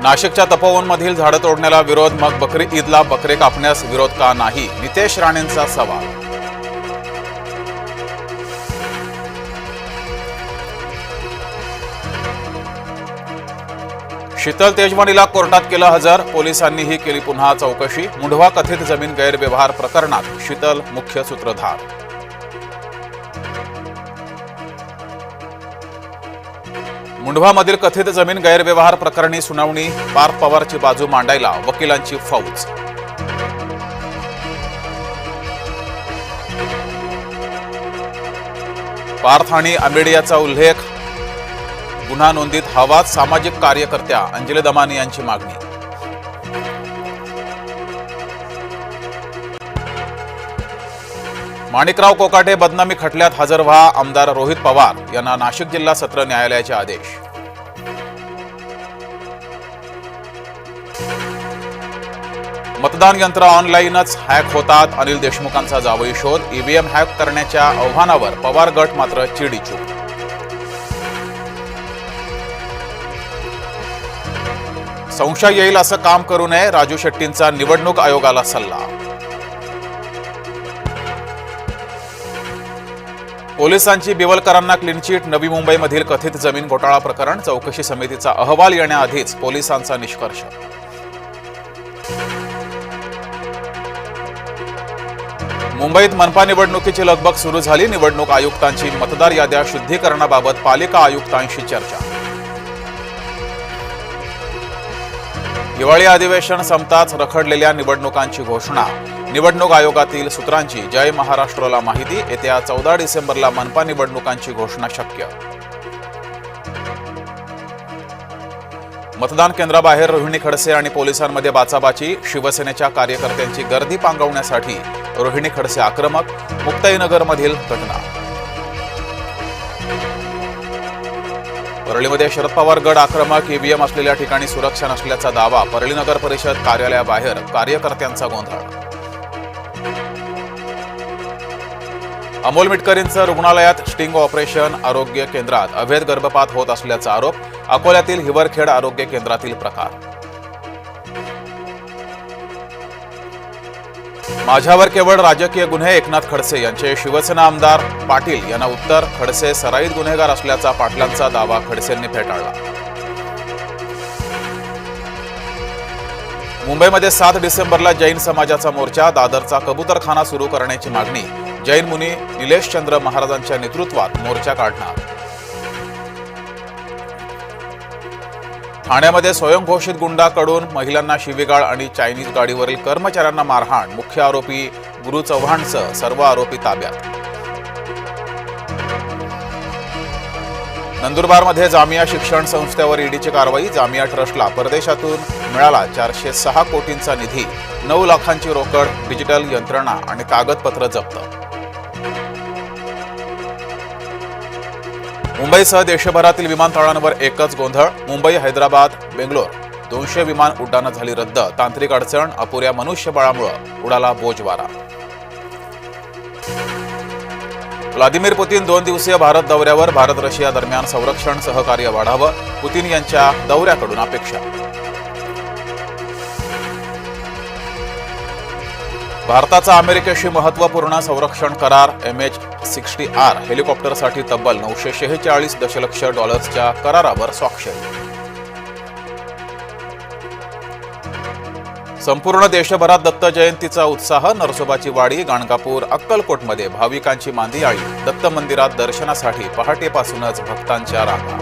नाशिकच्या तपोवनमधील झाडं तोडण्याला विरोध, मग बकरी ईदला बकरे कापण्यास विरोध का नाही? नितेश राणेंचा सवाल. शीतल तेजवानीला कोर्टात केलं हजर, पोलिसांनीही केली पुन्हा चौकशी. मुंढवा कथित जमीन गैरव्यवहार प्रकरणात शीतल मुख्य सूत्रधार. मुंढवामधील कथित जमीन गैरव्यवहार प्रकरणी सुनावणी. पार्थ पवारची बाजू मांडायला वकिलांची फौज. पार्थ आणि अमेडियाचा उल्लेख, गुन्हा नोंदीत हवाच. सामाजिक कार्यकर्त्या अंजली दमानी यांची मागणी. माणिकराव कोकाटे बदनामी खटल्यात हजर व्हा, आमदार रोहित पवार यांना नाशिक जिल्हा सत्र न्यायालयाचे आदेश. मतदान यंत्र ऑनलाईनच हॅक होतात, अनिल देशमुखांचा जावई शोध. ईव्हीएम हॅक करण्याच्या आव्हानावर पवार गट मात्र चिडीचूप. संशय येईल असं काम करू नये, राजू शेट्टींचा निवडणूक आयोगाला सल्ला. पोलिसांची बिवलकरांना क्लीन चिट. नवी मुंबईमधील कथित जमीन घोटाळा प्रकरण, चौकशी समितीचा अहवाल येण्याआधीच पोलिसांचा निष्कर्ष. मुंबईत मनपा निवडणुकीची लगबग सुरू झाली. निवडणूक आयुक्तांची मतदार याद्या शुद्धीकरणाबाबत पालिका आयुक्तांशी चर्चा. हिवाळी अधिवेशन संपताच रखडलेल्या निवडणुकांची घोषणा. निवडणूक आयोगातील सूत्रांची जय महाराष्ट्रला माहिती. येत्या 14 डिसेंबरला मनपा निवडणुकांची घोषणा शक्य. मतदान केंद्राबाहेर रोहिणी खडसे आणि पोलिसांमध्ये बाचाबाची. शिवसेनेच्या कार्यकर्त्यांची गर्दी पांगवण्यासाठी रोहिणी खडसे आक्रमक. मुक्ताईनगरमधील घटना. परळीमध्ये शरद पवार गट आक्रमक. ईव्हीएम असलेल्या ठिकाणी सुरक्षा नसल्याचा दावा. परळी नगर परिषद कार्यालयाबाहेर कार्यकर्त्यांचा गोंधळ. अमोल मिटकरींचं रुग्णालयात स्टिंग ऑपरेशन. आरोग्य केंद्रात अवैध गर्भपात होत असल्याचा आरोप. अकोल्यातील हिवरखेड आरोग्य केंद्रातील प्रकार. माझ्यावर केवळ राजकीय गुन्हे, एकनाथ खडसे यांचे शिवसेना आमदार पाटील यांना उत्तर. खडसे सराईत गुन्हेगार असल्याचा पाटलांचा दावा खडसेंनी फेटाळला. मुंबईमध्ये 7 डिसेंबरला जैन समाजाचा मोर्चा. दादरचा कबूतरखाना सुरू करण्याची मागणी. जैन मुनी निलेशचंद्र महाराजांच्या नेतृत्वात मोर्चा काढणार. ठाण्यामध्ये स्वयंघोषित गुंडाकडून महिलांना शिवीगाळ आणि चायनीज गाडीवरील कर्मचाऱ्यांना मारहाण. मुख्य आरोपी गुरु चव्हाणसह सर्व आरोपी ताब्यात. नंदुरबारमध्ये जामिया शिक्षण संस्थेवर ईडीची कारवाई. जामिया ट्रस्टला परदेशातून मिळाला 406 कोटींचा निधी. 9 लाखांची रोकड, डिजिटल यंत्रणा आणि कागदपत्र जप्त. मुंबईसह देशभरातील विमानतळांवर एकच गोंधळ. मुंबई, हैदराबाद, बेंगलोर 200 विमान उड्डाणं झाली रद्द. तांत्रिक अडचण, अपुऱ्या मनुष्यबळामुळे उडाला बोजवारा. व्लादिमीर पुतीन 2 दिवसीय भारत दौऱ्यावर. भारत रशिया दरम्यान संरक्षण सहकार्य वाढावं, पुतीन यांच्या दौऱ्याकडून अपेक्षा. भारताचा अमेरिकेशी महत्त्वपूर्ण संरक्षण करार. MH-60R हेलिकॉप्टरसाठी तब्बल $946 दशलक्ष करारावर स्वाक्षरी. संपूर्ण देशभरात दत्त जयंतीचा उत्साह. नरसोबाची वाडी, गाणगापूर, अक्कलकोटमध्ये भाविकांची मांदियाळी. दत्त मंदिरात दर्शनासाठी पहाटेपासूनच भक्तांच्या रांगा.